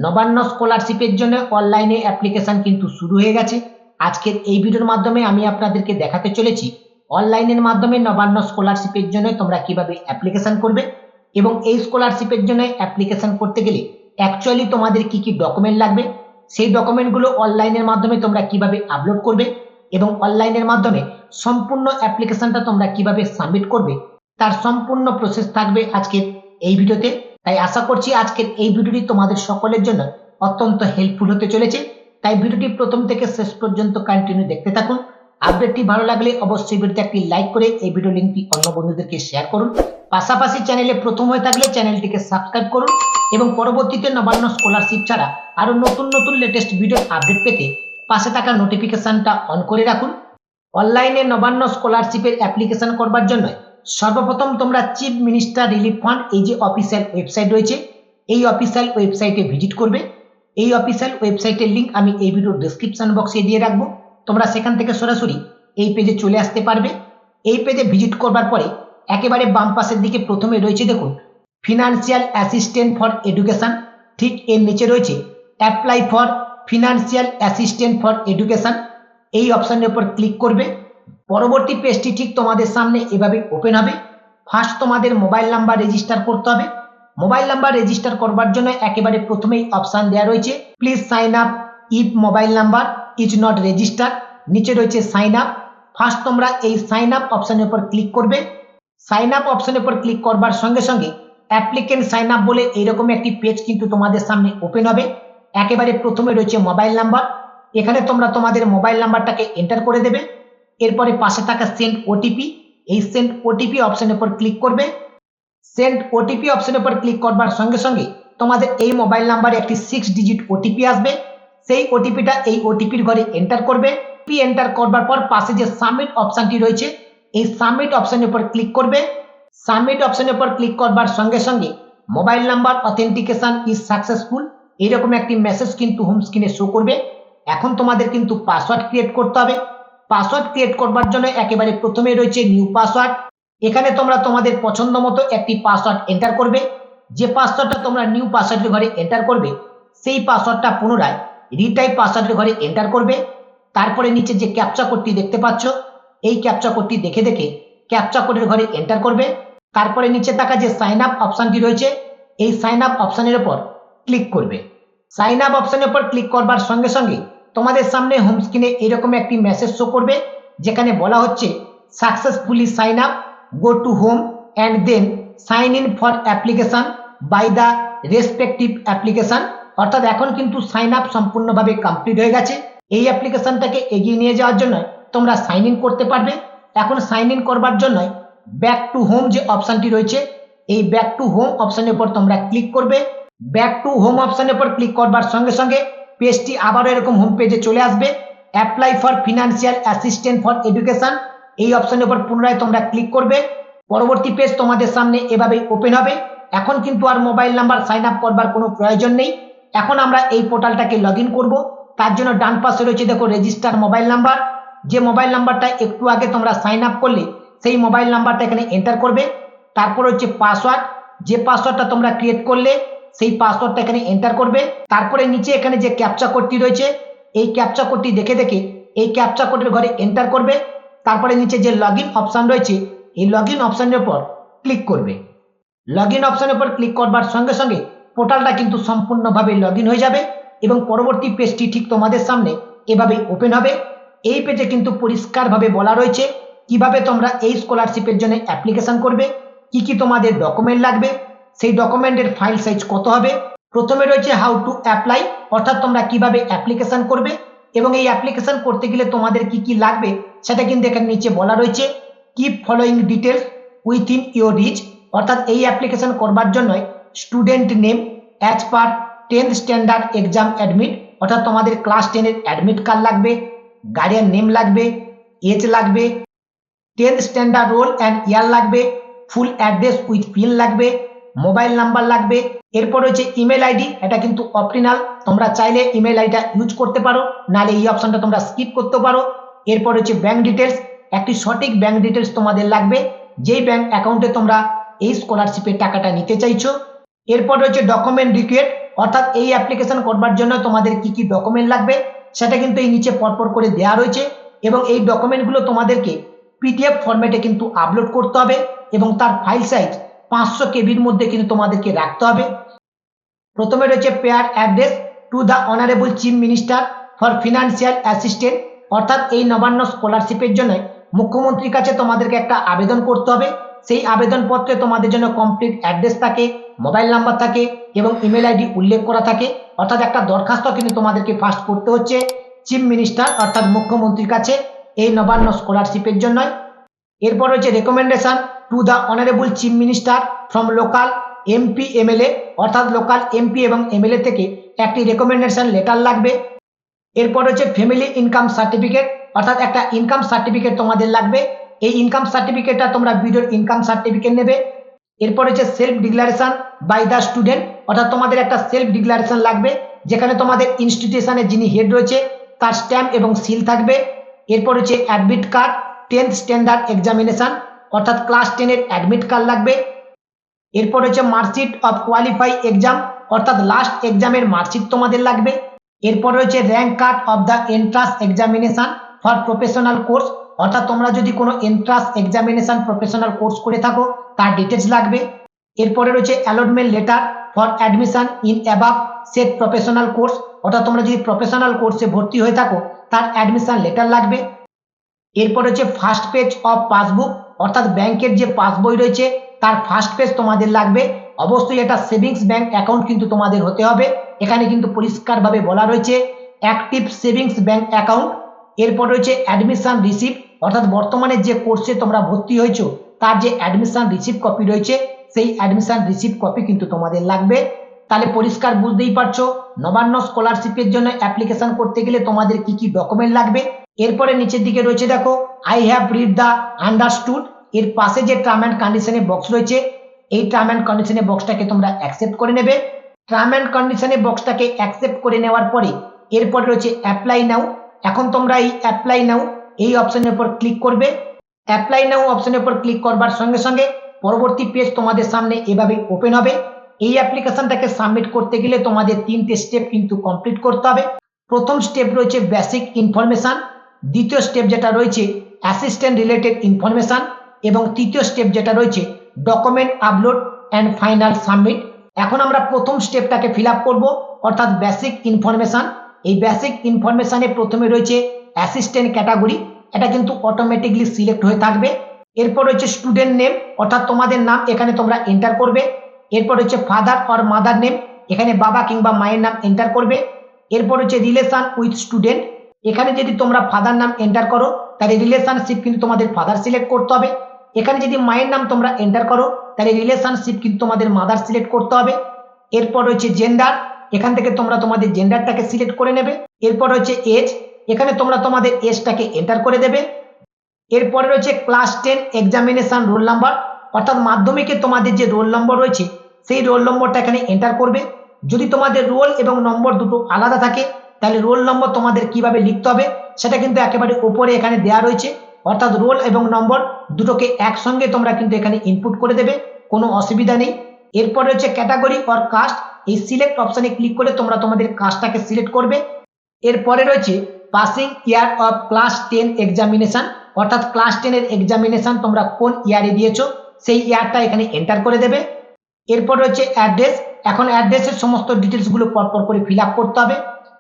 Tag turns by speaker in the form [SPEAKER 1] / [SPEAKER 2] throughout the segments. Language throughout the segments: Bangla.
[SPEAKER 1] নবান্ন স্কলারশিপের জন্য অনলাইনে অ্যাপ্লিকেশন কিন্তু শুরু হয়ে গেছে। আজকের এই ভিডিওর মাধ্যমে আমি আপনাদেরকে দেখাতে চলেছি অনলাইনের মাধ্যমে নবান্ন স্কলারশিপের জন্য তোমরা কিভাবে অ্যাপ্লিকেশন করবে এবং এই স্কলারশিপের জন্য অ্যাপ্লিকেশন করতে গেলে অ্যাকচুয়ালি তোমাদের কি কি ডকুমেন্ট লাগবে, সেই ডকুমেন্টগুলো অনলাইনের মাধ্যমে তোমরা কিভাবে আপলোড করবে এবং অনলাইনের মাধ্যমে সম্পূর্ণ অ্যাপ্লিকেশনটা তোমরা কিভাবে সাবমিট করবে তার সম্পূর্ণ প্রসেস থাকবে আজকের এই ভিডিওতে। তাই আশা করছি আজকের এই ভিডিওটি তোমাদের সকলের জন্য অত্যন্ত হেল্পফুল হতে চলেছে। তাই ভিডিওটি প্রথম থেকে শেষ পর্যন্ত কন্টিনিউ দেখতে থাকুন। আপডেটটি ভালো লাগলে অবশ্যই ভিডিওতে একটি লাইক করে এই ভিডিও লিঙ্কটি অন্য বন্ধুদেরকে শেয়ার করুন। পাশাপাশি চ্যানেলে প্রথম হয়ে থাকলে চ্যানেলটিকে সাবস্ক্রাইব করুন এবং পরবর্তীতে নবান্ন স্কলারশিপ ছাড়া আরো নতুন নতুন লেটেস্ট ভিডিও আপডেট পেতে পাশে থাকা নোটিফিকেশনটা অন করে রাখুন। অনলাইনে নবান্ন স্কলারশিপের অ্যাপ্লিকেশন করবার জন্য সর্বপ্রথম তোমরা চিফ মিনিস্টার রিলিফ ফান্ড এই যে অফিসিয়াল ওয়েবসাইট রয়েছে এই অফিসিয়াল ওয়েবসাইটে ভিজিট করবে। এই অফিসিয়াল ওয়েবসাইটের লিঙ্ক আমি এই ভিডিওর ডেসক্রিপশন বক্সে দিয়ে রাখবো, তোমরা সেখান থেকে সরাসরি এই পেজে চলে আসতে পারবে। এই পেজে ভিজিট করবার পরে একেবারে বাম পাশের দিকে প্রথমে রয়েছে দেখুন ফিনান্সিয়াল অ্যাসিস্ট্যান্ট ফর এডুকেশন, ঠিক এর নিচে রয়েছে apply for financial assistant for education. এই অপশনের উপর ক্লিক করবে। পরবর্তী পেজটি ঠিক তোমাদের সামনে এভাবে ওপেন হবে। ফার্স্ট তোমাদের মোবাইল নাম্বার রেজিস্টার করতে হবে। মোবাইল নাম্বার রেজিস্টার করবার জন্য একেবারে প্রথমেই অপশন দেওয়া রয়েছে please sign up if mobile number is not register, নিচে রয়েছে সাইন আপ। ফার্স্ট তোমরা এই সাইন আপ অপশনের উপর ক্লিক করবে। সাইন আপ অপশনের উপর ক্লিক করবার সঙ্গে সঙ্গে অ্যাপ্লিকেন্ট সাইন আপ বলে এইরকম একটি পেজ কিন্তু তোমাদের সামনে ওপেন হবে। একেবারে প্রথমে রয়েছে মোবাইল নাম্বার, এখানে তোমরা তোমাদের মোবাইল নাম্বারটাকে এন্টার করে দেবে। এরপরে পাশে থাকা সেন্ড ওটিপি, এই সেন্ড ওটিপি অপশনের উপর ক্লিক করবে। সেন্ড ওটিপি অপশনের উপর ক্লিক করবার সঙ্গে সঙ্গে তোমাদের এই মোবাইল নাম্বারে একটি 6 ডিজিট ওটিপি আসবে। সেই ওটিপিটা এই ওটিপির ঘরে এন্টার করবে। এন্টার করবার পর পাশে যে সাবমিট অপশনটি রয়েছে এই সাবমিট অপশনের উপর ক্লিক করবে। সাবমিট অপশনের উপর ক্লিক করবার সঙ্গে সঙ্গে mobile number authentication is successful এইরকম একটি মেসেজ কিন্তু হোম স্ক্রিনে শো করবে। এখন তোমাদের কিন্তু পাসওয়ার্ড ক্রিয়েট করতে হবে। পাসওয়ার্ড ক্রিয়েট করবার জন্য একেবারে প্রথমে রয়েছে নিউ পাসওয়ার্ড, এখানে তোমরা তোমাদের পছন্দ মতো একটি পাসওয়ার্ড এন্টার করবে। যে পাসওয়ার্ডটা তোমরা নিউ পাসওয়ার্ডের ঘরে এন্টার করবে সেই পাসওয়ার্ডটা পুনরায় রিটাইপ পাসওয়ার্ডের ঘরে এন্টার করবে। তারপরে নিচে যে ক্যাপচা কোডটি দেখতে পাচ্ছ এই ক্যাপচা কোডটি দেখে দেখে ক্যাপচা কোডের ঘরে এন্টার করবে। তারপরে নিচে থাকা যে সাইন আপ অপশনটি রয়েছে এই সাইন আপ অপশনের উপর ক্লিক করবে। সাইন আপ অপশনের উপর ক্লিক করবার সঙ্গে সঙ্গে তোমাদের সামনে হোম স্ক্রিনে এরকম একটি মেসেজ শো করবে যেখানে বলা হচ্ছে successfully sign up, go to home and then sign in for application by the respective application. অর্থাৎ এখন কিন্তু সাইন আপ সম্পূর্ণভাবে কমপ্লিট হয়ে গেছে। এই অ্যাপ্লিকেশনটাকে এগিয়ে নিয়ে যাওয়ার জন্য তোমরা সাইন ইন করতে পারবে। এখন সাইন ইন করবার জন্য ব্যাক টু হোম যে অপশনটি রয়েছে এই ব্যাক টু হোম অপশনের উপর তোমরা ক্লিক করবে। ব্যাক টু হোম অপশনের উপর ক্লিক করবার সঙ্গে সঙ্গে পেজটি আবারও এরকম হোম পেজে চলে আসবে। Apply for financial assistant for education এই অপশনের উপর পুনরায় তোমরা ক্লিক করবে। পরবর্তী পেজ তোমাদের সামনে এভাবেই ওপেন হবে। এখন কিন্তু আর মোবাইল নাম্বার সাইন আপ করবার কোনো প্রয়োজন নেই। এখন আমরা এই পোর্টালটাকে লগ ইন করবো। তার জন্য ডান পাশে রয়েছে দেখো রেজিস্টার মোবাইল নাম্বার, যে মোবাইল নাম্বারটা একটু আগে তোমরা সাইন আপ করলে সেই মোবাইল নাম্বারটা এখানে এন্টার করবে। তারপর হচ্ছে পাসওয়ার্ড, যে পাসওয়ার্ডটা তোমরা ক্রিয়েট করলে সেই পাসওয়ার্ডটা এখানে এন্টার করবে। তারপরে নিচে এখানে যে ক্যাপচা কোডটি রয়েছে এই ক্যাপচা কোডটি দেখে দেখে এই ক্যাপচা কোডের ঘরে এন্টার করবে। তারপরে নিচে যে লগ ইন অপশন রয়েছে এই লগ ইন অপশনের উপর ক্লিক করবে। লগ ইন অপশনের উপর ক্লিক করবার সঙ্গে সঙ্গে পোর্টালটা কিন্তু সম্পূর্ণভাবে লগ ইন হয়ে যাবে এবং পরবর্তী পেজটি ঠিক তোমাদের সামনে এভাবেই ওপেন হবে। এই পেজে কিন্তু পরিষ্কারভাবে বলা রয়েছে কিভাবে তোমরা এই স্কলারশিপের জন্য অ্যাপ্লিকেশন করবে, কি কি তোমাদের ডকুমেন্ট লাগবে, সেই ডকুমেন্টের ফাইল সাইজ কত হবে। প্রথমে রয়েছে হাউ টু অ্যাপ্লাই, অর্থাৎ তোমরা কিভাবে অ্যাপ্লিকেশন করবে এবং এই অ্যাপ্লিকেশন করতে গেলে তোমাদের কি কি লাগবে সেটা কিন্তু এখানে নিচে বলা রয়েছে। Keep following details within your rich, অর্থাৎ এই অ্যাপ্লিকেশন করবার জন্য student name as per 10th standard exam admit, অর্থাৎ তোমাদের ক্লাস 10-এর অ্যাডমিট কার্ড লাগবে, গার্ডিয়ান নেম লাগবে, এজ লাগবে, 10th স্ট্যান্ডার্ড রোল অ্যান্ড ইয়ার লাগবে, ফুল অ্যাড্রেস উইথ পিন লাগবে, মোবাইল নাম্বার লাগবে। এরপর হচ্ছে ইমেল আইডি, এটা কিন্তু অপশনাল, তোমরা চাইলে ইমেল আইডিটা ইউজ করতে পারো, নাহলে এই অপশনটা তোমরা স্কিপ করতে পারো। এরপর হচ্ছে ব্যাংক ডিটেলস, একটি সঠিক ব্যাংক ডিটেলস তোমাদের লাগবে যেই ব্যাংক অ্যাকাউন্টে তোমরা এই স্কলারশিপের টাকাটা নিতে চাইছো। এরপর হচ্ছে ডকুমেন্ট রিকোয়ার্ড, অর্থাৎ এই অ্যাপ্লিকেশন করবার জন্য তোমাদের কি কি ডকুমেন্ট লাগবে সেটা কিন্তু এই নিচে পরপর করে দেওয়া রয়েছে, এবং এই ডকুমেন্টগুলো তোমাদেরকে পিডিএফ ফরম্যাটে কিন্তু আপলোড করতে হবে এবং তার ফাইল সাইজ 500 কেবির মধ্যে কিন্তু তোমাদেরকে রাখতে হবে। প্রথমে রয়েছে pair address to the honourable chief minister for financial assistant, অর্থাৎ এই নবান্ন স্কলারশিপের জন্য মুখ্যমন্ত্রীর কাছে তোমাদেরকে একটা আবেদন করতে হবে। সেই আবেদনপত্রে তোমাদের জন্য কমপ্লিট অ্যাড্রেস থাকে, মোবাইল নাম্বার থাকে এবং ইমেল আইডি উল্লেখ করা থাকে। অর্থাৎ একটা দরখাস্ত কিন্তু তোমাদেরকে ফার্স্ট করতে হচ্ছে চিফ মিনিস্টার অর্থাৎ মুখ্যমন্ত্রীর কাছে এই নবান্ন স্কলারশিপের জন্য। এরপর হচ্ছে recommendation to the honourable chief minister from local MP MLA, অর্থাৎ লোকাল এমপি এবং এমএলএ থেকে একটি রেকমেন্ডেশন লেটার লাগবে। এরপর হচ্ছে ফ্যামিলি ইনকাম সার্টিফিকেট, অর্থাৎ একটা ইনকাম সার্টিফিকেট তোমাদের লাগবে। এই ইনকাম সার্টিফিকেটটা তোমরা বিডিওর ইনকাম সার্টিফিকেট নেবে। এরপর হচ্ছে self declaration by the student, অর্থাৎ তোমাদের একটা সেলফ ডিক্লারেশন লাগবে যেখানে তোমাদের ইনস্টিটিউশনের যিনি হেড রয়েছে তার স্ট্যাম্প এবং সিল থাকবে। এরপর হচ্ছে admit card 10th standard examination, অর্থাৎ ক্লাস 10 এর অ্যাডমিট কার্ড লাগবে। এরপর হচ্ছে মার্কশিট অফ কোয়ালিফাই এক্সাম, অর্থাৎ লাস্ট এক্সামের মার্কশিট তোমাদের লাগবে। এরপর রয়েছে rank card of the entrance examination for professional course, অর্থাৎ তোমরা যদি কোনো এন্ট্রান্স এক্সামিনেশন প্রফেশনাল কোর্স করে থাকো তার ডিটেলস লাগবে। এরপরে রয়েছে allotment letter for admission in above set professional course, অর্থাৎ তোমরা যদি প্রফেশনাল কোর্সে ভর্তি হয়ে থাকো তার অ্যাডমিশন লেটার লাগবে। এরপর হচ্ছে ফার্স্ট পেজ অফ পাসবুক, অর্থাৎ ব্যাংকের যে পাসবই রয়েছে তার ফার্স্ট পেজ তোমাদের লাগবে। অবশ্যই এটা সেভিংস ব্যাংক অ্যাকাউন্ট কিন্তু তোমাদের হতে হবে, এখানে কিন্তু পরিষ্কারভাবে বলা রয়েছে অ্যাক্টিভ সেভিংস ব্যাংক অ্যাকাউন্ট। এরপর রয়েছে অ্যাডমিশন রিসিপ্ট, অর্থাৎ বর্তমানে যে কোর্সে তোমরা ভর্তি হয়েছো তার যে অ্যাডমিশন রিসিপ্ট কপি রয়েছে সেই অ্যাডমিশন রিসিপ্ট কপি কিন্তু তোমাদের লাগবে। তাহলে পরিষ্কার বুঝতেই পারছো নবান্ন স্কলারশিপের জন্য অ্যাপ্লিকেশন করতে গেলে তোমাদের কি কি ডকুমেন্ট লাগবে। এরপরে নিচের দিকে রয়েছে দেখো I have read the understood, এর পাশে যে টার্ম অ্যান্ড কন্ডিশনের বক্স রয়েছে এই টার্ম অ্যান্ড কন্ডিশনের বক্সটাকে তোমরা অ্যাকসেপ্ট করে নেবে। টার্ম অ্যান্ড কন্ডিশনের বক্সটাকে অ্যাকসেপ্ট করে নেওয়ার পরে এরপরে রয়েছে অ্যাপ্লাই নাও। এখন তোমরা এই অ্যাপ্লাই নাও এই অপশনের উপর ক্লিক করবে। অ্যাপ্লাই নাও অপশনের উপর ক্লিক করবার সঙ্গে সঙ্গে পরবর্তী পেজ তোমাদের সামনে এভাবে ওপেন হবে। এই অ্যাপ্লিকেশনটাকে সাবমিট করতে গেলে তোমাদের 3টে স্টেপ কিন্তু কমপ্লিট করতে হবে। প্রথম স্টেপ রয়েছে বেসিক ইনফরমেশন, দ্বিতীয় স্টেপ যেটা রয়েছে অ্যাসিস্ট্যান্ট রিলেটেড ইনফরমেশন এবং তৃতীয় স্টেপ যেটা রয়েছে document upload and final submit. এখন আমরা প্রথম স্টেপটাকে ফিল আপ করবো, অর্থাৎ বেসিক ইনফরমেশন। এই বেসিক ইনফরমেশনে প্রথমে রয়েছে অ্যাসিস্ট্যান্ট ক্যাটাগরি, এটা কিন্তু অটোমেটিকলি সিলেক্ট হয়ে থাকবে। এরপর রয়েছে স্টুডেন্ট নেম, অর্থাৎ তোমাদের নাম এখানে তোমরা এন্টার করবে। এরপর হচ্ছে ফাদার অর মাদার নেম, এখানে বাবা কিংবা মায়ের নাম এন্টার করবে। এরপর হচ্ছে রিলেশন উইথ স্টুডেন্ট, এখানে যদি তোমরা ফাদার নাম এন্টার করো তাহলে রিলেশনশিপ কিন্তু তোমাদের ফাদার সিলেক্ট করতে হবে। এখানে যদি মায়ের নাম তোমরা এন্টার করো তাহলে রিলেশনশিপ কিন্তু তোমাদের মাদার সিলেক্ট করতে হবে। এরপর রয়েছে জেন্ডার, এখান থেকে তোমরা তোমাদের জেন্ডারটাকে সিলেক্ট করে নেবে। এরপর হচ্ছে এজ, এখানে তোমরা তোমাদের এজটাকে এন্টার করে দেবে। এরপরে রয়েছে ক্লাস 10 এক্সামিনেশন রোল নাম্বার, অর্থাৎ মাধ্যমিকে তোমাদের যে রোল নম্বর রয়েছে সেই রোল নম্বরটা এখানে এন্টার করবে। যদি তোমাদের রোল এবং নম্বর দুটো আলাদা থাকে তাহলে রোল নম্বর তোমাদের কিভাবে লিখতে হবে সেটা কিন্তু একেবারে উপরে এখানে দেওয়া রয়েছে, অর্থাৎ রোল এবং নম্বর দুটোকে একসঙ্গে তোমরা কিন্তু এখানে ইনপুট করে দেবে, কোনো অসুবিধা নেই। এরপর রয়েছে ক্যাটাগরি অর কাস্ট, এই সিলেক্ট অপশনে ক্লিক করে তোমরা তোমাদের কাস্টটাকে সিলেক্ট করবে। এরপরে রয়েছে passing year of class 10 examination, অর্থাৎ ক্লাস 10 এর এক্সামিনেশন তোমরা কোন ইয়ারে দিয়েছো সেই ইয়ারটা এখানে এন্টার করে দেবে। এরপর রয়েছে অ্যাড্রেস, এখন অ্যাড্রেসের সমস্ত ডিটেলস গুলো পরপর করে ফিল আপ করতে হবে।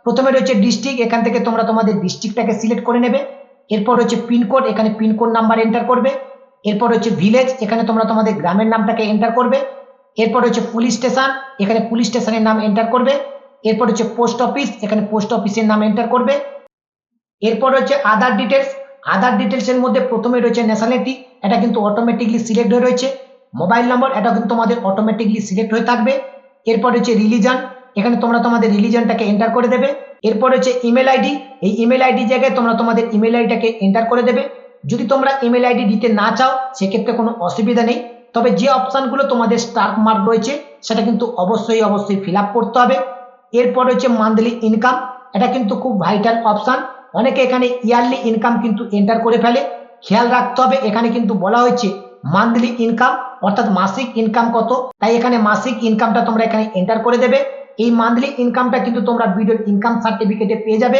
[SPEAKER 1] প্রথমে রয়েছে ডিস্ট্রিক্ট, এখান থেকে তোমরা তোমাদের ডিস্ট্রিক্টটাকে সিলেক্ট করে নেবে। এরপর রয়েছে পিনকোড, এখানে পিনকোড নাম্বার এন্টার করবে। এরপর রয়েছে ভিলেজ, এখানে তোমরা তোমাদের গ্রামের নামটাকে এন্টার করবে। এরপর হচ্ছে পুলিশ স্টেশন, এখানে পুলিশ স্টেশনের নাম এন্টার করবে। এরপর হচ্ছে পোস্ট অফিস, এখানে পোস্ট অফিসের নাম এন্টার করবে। এরপর হচ্ছে আদার ডিটেলস, আদার ডিটেলস এর মধ্যে প্রথমে রয়েছে ন্যাশনালিটি, এটা কিন্তু অটোমেটিকলি সিলেক্ট হয়ে রয়েছে। মোবাইল নাম্বার, এটা কিন্তু তোমাদের অটোমেটিকলি সিলেক্ট হয়ে থাকবে। এরপর হচ্ছে রিলিজন, এখানে তোমরা তোমাদের রিলিজনটাকে এন্টার করে দেবে। এরপর হচ্ছে ইমেল আইডি, এই ইমেল আইডি জায়গায় তোমরা তোমাদের ইমেল আইডিটাকে এন্টার করে দেবে। যদি তোমরা ইমেল আইডি দিতে না চাও সেক্ষেত্রে কোনো অসুবিধা নেই, তবে যে অপশনগুলো তোমাদের স্টার মার্ক রয়েছে সেটা কিন্তু অবশ্যই ফিল আপ করতে হবে। এরপর হচ্ছে মান্থলি ইনকাম, এটা কিন্তু খুব ভাইটাল অপশন, অনেকে এখানে ইয়ারলি ইনকাম কিন্তু এন্টার করে ফেলে, খেয়াল রাখতে হবে এখানে কিন্তু বলা হয়েছে মান্থলি ইনকাম, অর্থাৎ মাসিক ইনকাম কত, তাই এখানে মাসিক ইনকামটা তোমরা এখানে এন্টার করে দেবে। এই মান্থলি ইনকামটা কিন্তু তোমরা ভিডিওর ইনকাম সার্টিফিকেটে পেয়ে যাবে।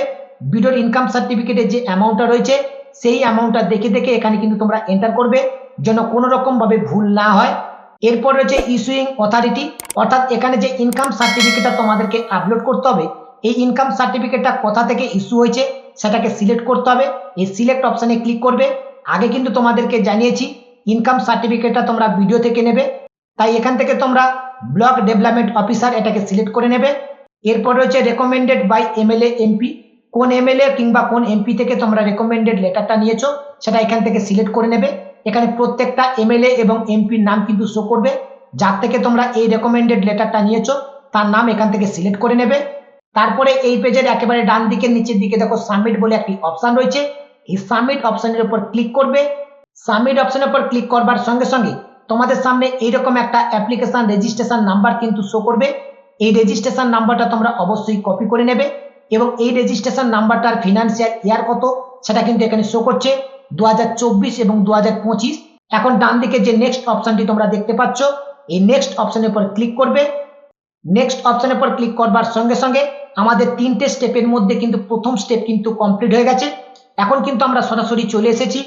[SPEAKER 1] ভিডিওর ইনকাম সার্টিফিকেটে যে অ্যামাউন্টটা রয়েছে সেই অ্যামাউন্টটা দেখে দেখে এখানে কিন্তু তোমরা এন্টার করবে, যেন কোনো রকম ভাবে ভুল না হয়। এরপর রয়েছে ইস্যুইং অথরিটি, অর্থাৎ এখানে যে ইনকাম সার্টিফিকেটটা তোমাদেরকে আপলোড করতে হবে, এই ইনকাম সার্টিফিকেটটা কোথা থেকে ইস্যু হয়েছে সেটাকে সিলেক্ট করতে হবে। এই সিলেক্ট অপশনে ক্লিক করবে। আগে কিন্তু তোমাদেরকে জানিয়েছি ইনকাম সার্টিফিকেটটা তোমরা ভিডিও থেকে নেবে, তাই এখান থেকে তোমরা ব্লক ডেভেলপমেন্ট অফিসার এটাকে সিলেক্ট করে নেবে। এরপর রয়েছে রেকমেন্ডেড বাই এমএলএ এমপি, কোন এমএলএ কিংবা কোন এমপি থেকে তোমরা রেকমেন্ডেড লেটারটা নিয়েছো সেটা এখান থেকে সিলেক্ট করে নেবে। এখানে প্রত্যেকটা এমএলএ এবং এমপির নাম কিন্তু শো করবে, যার থেকে তোমরা এই রেকমেন্ডেড লেটারটা নিয়েছো তার নাম এখান থেকে সিলেক্ট করে নেবে। তারপরে এই পেজের একেবারে ডান দিকের নিচের দিকে দেখো সাবমিট বলে একটি অপশন রয়েছে, এই সাবমিট অপশনের উপর ক্লিক করবে। সাবমিট অপশনের উপর ক্লিক করবার সঙ্গে সঙ্গে তোমাদের সামনে এইরকম একটা অ্যাপ্লিকেশন রেজিস্ট্রেশন নাম্বার কিন্তু শো করবে। এই রেজিস্ট্রেশন নাম্বারটা তোমরা অবশ্যই কপি করে নেবে এবং এই রেজিস্ট্রেশন নাম্বারটার ফিনান্সিয়াল ইয়ার কত সেটা কিন্তু এখানে শো করছে 2024 এবং 2025। এখন ডান দিকে যে নেক্সট অপশনটি তোমরা দেখতে পাচ্ছ, এই নেক্সট অপশনের উপর ক্লিক করবে। নেক্সট অপশনের উপর ক্লিক করবার সঙ্গে সঙ্গে আমাদের 3টে স্টেপের মধ্যে কিন্তু প্রথম স্টেপ কিন্তু কমপ্লিট হয়ে গেছে। এখন কিন্তু আমরা সরাসরি চলে এসেছি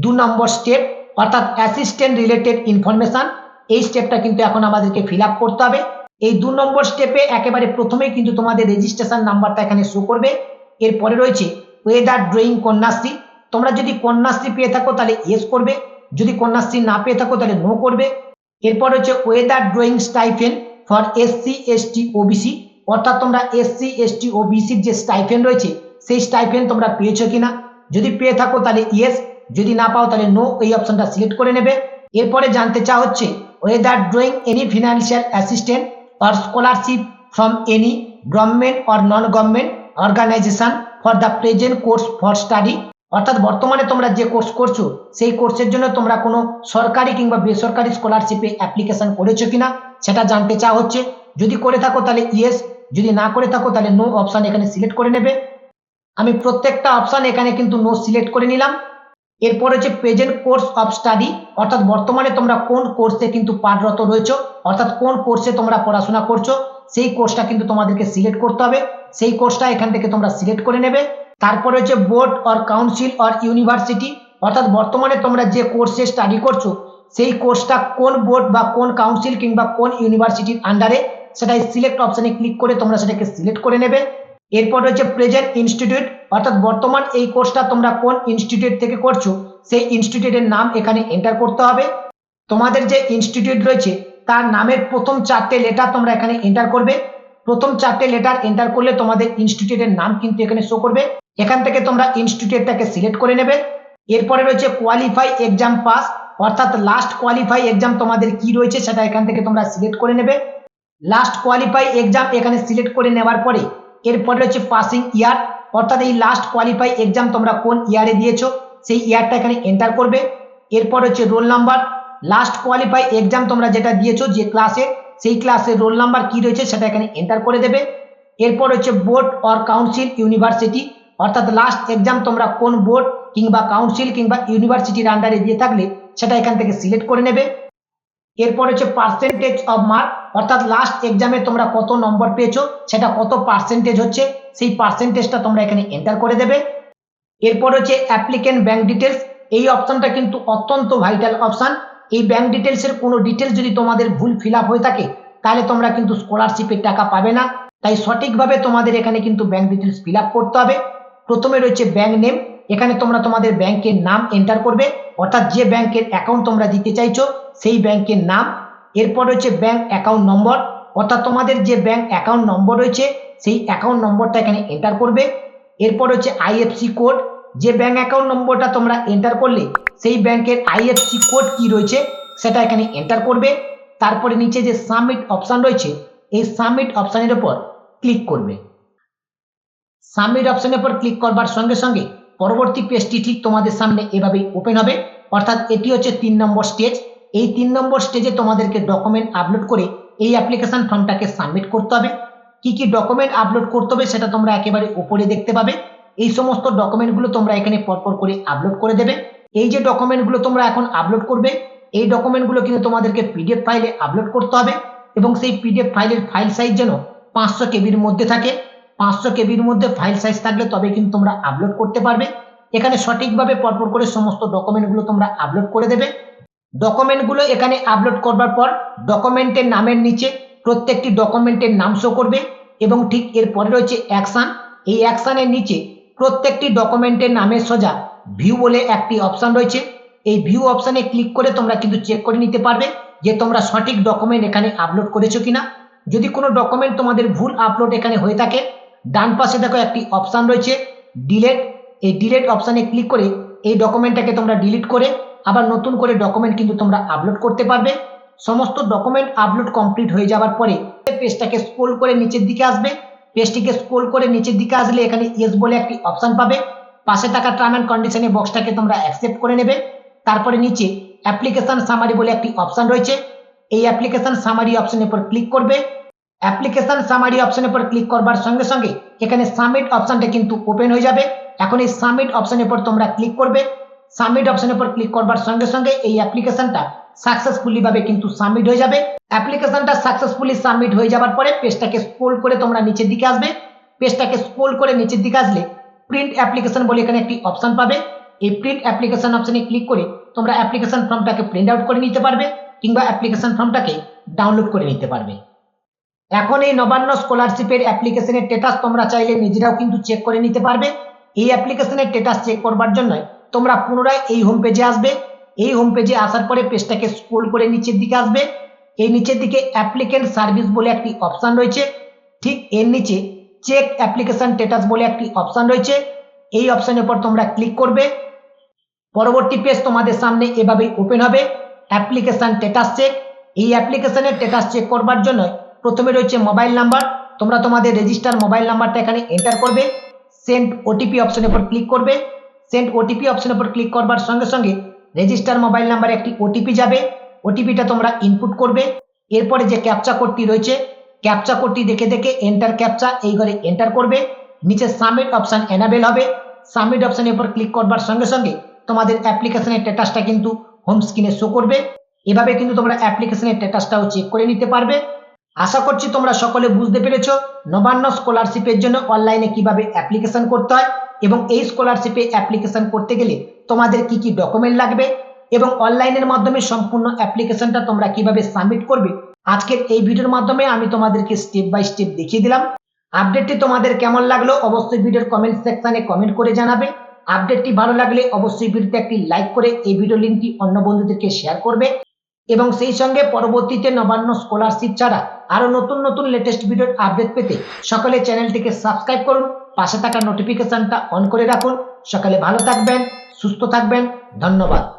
[SPEAKER 1] 2 নম্বর স্টেপ, অর্থাৎ অ্যাসিস্ট্যান্ট রিলেটেড ইনফরমেশন। এই স্টেপটা কিন্তু এখন আমাদেরকে ফিল আপ করতে হবে। এই 2 নম্বর স্টেপে একেবারে প্রথমেই কিন্তু তোমাদের রেজিস্ট্রেশন নাম্বারটা এখানে শো করবে। এরপরে রয়েছে ওয়েদার ড্রয়িং কন্যাশ্রী, তোমরা যদি কন্যাশ্রী পেয়ে থাকো তাহলে ইয়েস করবে, যদি কন্যাশ্রী না পেয়ে থাকো তাহলে নো করবে। এরপর হচ্ছে whether drawing stipend for SC ST OBC, অর্থাৎ তোমরা এসসি এসটি ওবিসির যে স্টাইফেন রয়েছে সেই স্টাইফেন তোমরা পেয়েছো কিনা, যদি পেয়ে থাকো তাহলে ইয়েস, যদি না পাও তাহলে নো, এই অপশনটা সিলেক্ট করে নেবে। এরপরে জানতে চাওয়া হচ্ছে whether drawing any financial assistant or scholarship from any government or non government organization for the present course for study, অর্থাৎ বর্তমানে তোমরা যে কোর্স করছো সেই কোর্সের জন্য তোমরা কোনো সরকারি কিংবা বেসরকারি স্কলারশিপে অ্যাপ্লিকেশন করেছো কিনা সেটা জানতে চাওয়া হচ্ছে। যদি করে থাকো তাহলে ইয়েস, যদি না করে থাকো তাহলে নো অপশন এখানে সিলেক্ট করে নেবে। আমি প্রত্যেকটা অপশন এখানে কিন্তু নো সিলেক্ট করে নিলাম। এরপর হচ্ছে প্রেজেন্ট কোর্স অফ স্টাডি, অর্থাৎ বর্তমানে তোমরা কোন কোর্সে কিন্তু পাঠরত রয়েছো, অর্থাৎ কোন কোর্সে তোমরা পড়াশোনা করছো সেই কোর্সটা কিন্তু তোমাদেরকে সিলেক্ট করতে হবে, সেই কোর্সটা এখান থেকে তোমরা সিলেক্ট করে নেবে। তারপরে হচ্ছে board or council or university, অর্থাৎ বর্তমানে তোমরা যে কোর্সে স্টাডি করছো সেই কোর্সটা কোন বোর্ড বা কোন কাউন্সিল কিংবা কোন ইউনিভার্সিটির আন্ডারে, সেটাই সিলেক্ট অপশনে ক্লিক করে তোমরা সেটাকে সিলেক্ট করে নেবে। এরপর হচ্ছে প্রেজেন্ট ইনস্টিটিউট, অর্থাৎ বর্তমান এই কোর্সটা তোমরা কোন ইনস্টিটিউট থেকে করছো সেই ইনস্টিটিউটের নাম এখানে এন্টার করতে হবে। তোমাদের যে ইনস্টিটিউট রয়েছে তার নামের প্রথম 4টে লেটার তোমরা এখানে এন্টার করবে। প্রথম 4টে লেটার এন্টার করলে তোমাদের ইনস্টিটিউটের নাম কিন্তু এখানে শো করবে, এখান থেকে তোমরা ইনস্টিটিউটটাকে সিলেক্ট করে নেবে। এরপরে রয়েছে কোয়ালিফাই এক্সাম পাস, অর্থাৎ লাস্ট কোয়ালিফাই এক্সাম তোমাদের কি রয়েছে সেটা এখান থেকে তোমরা সিলেক্ট করে নেবে। লাস্ট কোয়ালিফাই এক্সাম এখানে সিলেক্ট করে নেওয়ার পরে এরপরে হচ্ছে পাসিং ইয়ার, অর্থাৎ এই লাস্ট কোয়ালিফাই এক্সাম তোমরা কোন ইয়ারে দিয়েছো সেই ইয়ারটা এখানে এন্টার করবে। এরপর হচ্ছে roll number, last qualify exam তোমরা যেটা দিয়েছো যে ক্লাসে সেই ক্লাসের রোল নাম্বার কি রয়েছে সেটা এখানে এন্টার করে দেবে। এরপর হচ্ছে বোর্ড অর কাউন্সিল ইউনিভার্সিটি, অর্থাৎ লাস্ট এক্সাম তোমরা কোন বোর্ড কিংবা কাউন্সিল কিংবা ইউনিভার্সিটির আন্ডারে দিয়ে থাকলে সেটা এখান থেকে সিলেক্ট করে নেবে। এরপর হচ্ছে পার্সেন্টেজ অফ মার্ক, অর্থাৎ লাস্ট এক্সামে তোমরা কত নম্বর পেয়েছো সেটা কত পার্সেন্টেজ হচ্ছে সেই পার্সেন্টেজটা তোমরা এখানে এন্টার করে দেবে। এরপর হচ্ছে অ্যাপ্লিকেন্ট ব্যাংক ডিটেলস, এই অপশনটা কিন্তু অত্যন্ত ভাইটাল অপশন। এই ব্যাংক ডিটেলসের কোনো ডিটেলস যদি তোমাদের ভুল ফিল আপ হয়ে থাকে তাহলে তোমরা কিন্তু স্কলারশিপের টাকা পাবে না, তাই সঠিকভাবে তোমাদের এখানে কিন্তু ব্যাংক ডিটেলস ফিল আপ করতে হবে। প্রথমে রয়েছে ব্যাংক নেম, এখানে তোমরা তোমাদের ব্যাংকের নাম এন্টার করবে, অর্থাৎ যে ব্যাংকের অ্যাকাউন্ট তোমরা দিতে চাইছো সেই ব্যাংকের নাম। এরপর রয়েছে ব্যাংক অ্যাকাউন্ট নম্বর, অর্থাৎ তোমাদের যে ব্যাংক অ্যাকাউন্ট নম্বর রয়েছে সেই অ্যাকাউন্ট নম্বরটা এখানে এন্টার করবে। এরপর হচ্ছে আইএফসি কোড, যে ব্যাংক অ্যাকাউন্ট নম্বরটা তোমরা এন্টার করলে সেই ব্যাংকের আইএফসি কোড কি রয়েছে সেটা এখানে এন্টার করবে। তারপরে নিচে যে সাবমিট অপশন রয়েছে এই সাবমিট অপশনের উপর ক্লিক করবে। সাবমিট অপশনের উপর ক্লিক করবার সঙ্গে সঙ্গে পরবর্তী পেজটি ঠিক তোমাদের সামনে এভাবেই ওপেন হবে, অর্থাৎ এটি হচ্ছে 3 নম্বর স্টেজ। এই 3 নম্বর স্টেজে তোমাদেরকে ডকুমেন্ট আপলোড করে এই অ্যাপ্লিকেশন ফর্মটাকে সাবমিট করতে হবে। কি কি ডকুমেন্ট আপলোড করতে হবে সেটা তোমরা একেবারে উপরে দেখতে পাবে। এই সমস্ত ডকুমেন্টগুলো তোমরা এখানে পরপর করে আপলোড করে দেবে। এই যে ডকুমেন্টগুলো তোমরা এখন আপলোড করবে এই ডকুমেন্টগুলো কিন্তু তোমাদেরকে পিডিএফ ফাইলে আপলোড করতে হবে এবং সেই পিডিএফ ফাইলের ফাইল সাইজ যেন 500 কেবির মধ্যে থাকে। 500 কেবির মধ্যে ফাইল সাইজ থাকলে তবে কিন্তু তোমরা আপলোড করতে পারবে। এখানে সঠিকভাবে পরপর করে সমস্ত ডকুমেন্টগুলো তোমরা আপলোড করে দেবে। ডকুমেন্টগুলো এখানে আপলোড করবার পর ডকুমেন্টের নামের নিচে প্রত্যেকটি ডকুমেন্টের নাম শো করবে এবং ঠিক এরপরে রয়েছে অ্যাকশন। এই অ্যাকশনের নিচে প্রত্যেকটি ডকুমেন্টের নামের সোজা ভিউ বলে একটি অপশন রয়েছে। এই ভিউ অপশনে ক্লিক করে তোমরা কিন্তু চেক করে নিতে পারবে যে তোমরা সঠিক ডকুমেন্ট এখানে আপলোড করেছো কিনা। যদি কোনো ডকুমেন্ট তোমাদের ভুল আপলোড এখানে হয়ে থাকে, ডান পাশে দেখো একটি অপশন রয়েছে ডিলেট। এই ডিলেট অপশনে ক্লিক করে এই ডকুমেন্টটাকে তোমরা ডিলিট করে আবার নতুন করে ডকুমেন্ট কিন্তু তোমরা আপলোড করতে পারবে। সমস্ত ডকুমেন্ট আপলোড কমপ্লিট হয়ে যাওয়ার পরে পেজটাকে স্ক্রল করে নিচের দিকে আসবে। পেজটিকে স্ক্রল করে নিচের দিকে আসলে এখানে ইয়েস বলে একটি অপশন পাবে। পাশে থাকা টার্ম অ্যান্ড কন্ডিশনের বক্সটাকে তোমরা অ্যাকসেপ্ট করে নেবে। তারপরে নিচে অ্যাপ্লিকেশন সামারি বলে একটি অপশন রয়েছে। এই অ্যাপ্লিকেশন সামারি অপশনের উপর ক্লিক করবে। অ্যাপ্লিকেশন সামারি অপশনের উপর ক্লিক করবার সঙ্গে সঙ্গে এখানে সাবমিট অপশনটা কিন্তু ওপেন হয়ে যাবে। এখন এই সাবমিট অপশনের উপর তোমরা ক্লিক করবে। সাবমিট অপশনের উপর ক্লিক করবার সঙ্গে সঙ্গে এই অ্যাপ্লিকেশনটা সাকসেসফুলি ভাবে কিন্তু সাবমিট হয়ে যাবে। অ্যাপ্লিকেশনটা সাকসেসফুলি সাবমিট হয়ে যাবার পরে পেজটাকে স্ক্রল করে তোমরা নিচের দিকে আসবে। পেজটাকে স্ক্রল করে নিচের দিকে আসলে প্রিন্ট অ্যাপ্লিকেশন বলে এখানে একটি অপশন পাবে। এই প্রিন্ট অ্যাপ্লিকেশন অপশনে ক্লিক করে তোমরা অ্যাপ্লিকেশন ফর্মটাকে প্রিন্ট আউট করে নিতে পারবে কিংবা অ্যাপ্লিকেশন ফর্মটাকে ডাউনলোড করে নিতে পারবে। এখন এই নবান্ন স্কলারশিপের অ্যাপ্লিকেশনের স্ট্যাটাস তোমরা চাইলে নিজেরাও কিন্তু চেক করে নিতে পারবে। এই অ্যাপ্লিকেশনের স্ট্যাটাস চেক করবার জন্য তোমরা পুনরায় এই হোম পেজে আসবে। এই হোম পেজে আসার পরে পেজটাকে স্ক্রল করে নিচের দিকে আসবে। এই নিচের দিকে অ্যাপ্লিকেন্ট সার্ভিস বলে একটি অপশন রয়েছে। ঠিক এর নিচে চেক অ্যাপ্লিকেশন স্ট্যাটাস বলে একটি অপশন রয়েছে। এই অপশনের উপর তোমরা ক্লিক করবে। পরবর্তী পেজ তোমাদের সামনে এভাবেই ওপেন হবে। Application status check. এই অ্যাপ্লিকেশনের স্ট্যাটাস চেক করবার জন্য প্রথমে রয়েছে মোবাইল নাম্বার। তোমরা তোমাদের রেজিস্টার মোবাইল নাম্বারটা এখানে এন্টার করবে। সেন্ড ওটিপি অপশনের উপর ক্লিক করবে। সেন্ড ওটিপি অপশনের উপর ক্লিক করবার সঙ্গে সঙ্গে রেজিস্টার মোবাইল নাম্বারে একটি ওটিপি যাবে। ওটিপিটা তোমরা ইনপুট করবে। এরপরে যে ক্যাপচা কোডটি রয়েছে, ক্যাপচা কোডটি দেখে দেখে এন্টার ক্যাপচা এই ঘরে এন্টার করবে। নিচে সাবমিট অপশন এনাবেল হবে। সাবমিট অপশনের উপর ক্লিক করবার সঙ্গে সঙ্গে তোমাদের অ্যাপ্লিকেশনের স্ট্যাটাসটা কিন্তু হোম স্ক্রিনে শো করবে। এভাবে কিন্তু তোমরা অ্যাপ্লিকেশনের স্ট্যাটাসটাও চেক করে নিতে পারবে। আশা করছি তোমরা সকলে বুঝতে পেরেছো নবান্ন স্কলারশিপের জন্য অনলাইনে কিভাবে অ্যাপ্লিকেশন করতে হয় এবং এই স্কলারশিপে অ্যাপ্লিকেশন করতে গেলে তোমাদের কি কি ডকুমেন্ট লাগবে এবং অনলাইনের মাধ্যমে সম্পূর্ণ অ্যাপ্লিকেশনটা তোমরা কিভাবে সাবমিট করবে। আজকের এই ভিডিওর মাধ্যমে আমি তোমাদেরকে স্টেপ বাই স্টেপ দেখিয়ে দিলাম। আপডেটটি তোমাদের কেমন লাগলো অবশ্যই ভিডিওর কমেন্ট সেকশনে কমেন্ট করে জানাবে। আপডেটটি ভালো লাগলে অবশ্যই ভিডিওতে একটি লাইক করে এই ভিডিও লিঙ্কটি অন্য বন্ধুদেরকে শেয়ার করবে এবং সেই সঙ্গে পরবর্তীতে নবান্ন স্কলারশিপ ছাড়া আরো নতুন নতুন লেটেস্ট ভিডিওর আপডেট পেতে সকলে চ্যানেলটিকে সাবস্ক্রাইব করুন। পাশে থাকা নোটিফিকেশনটা অন করে রাখুন। সকালে ভালো থাকবেন, সুস্থ থাকবেন। ধন্যবাদ।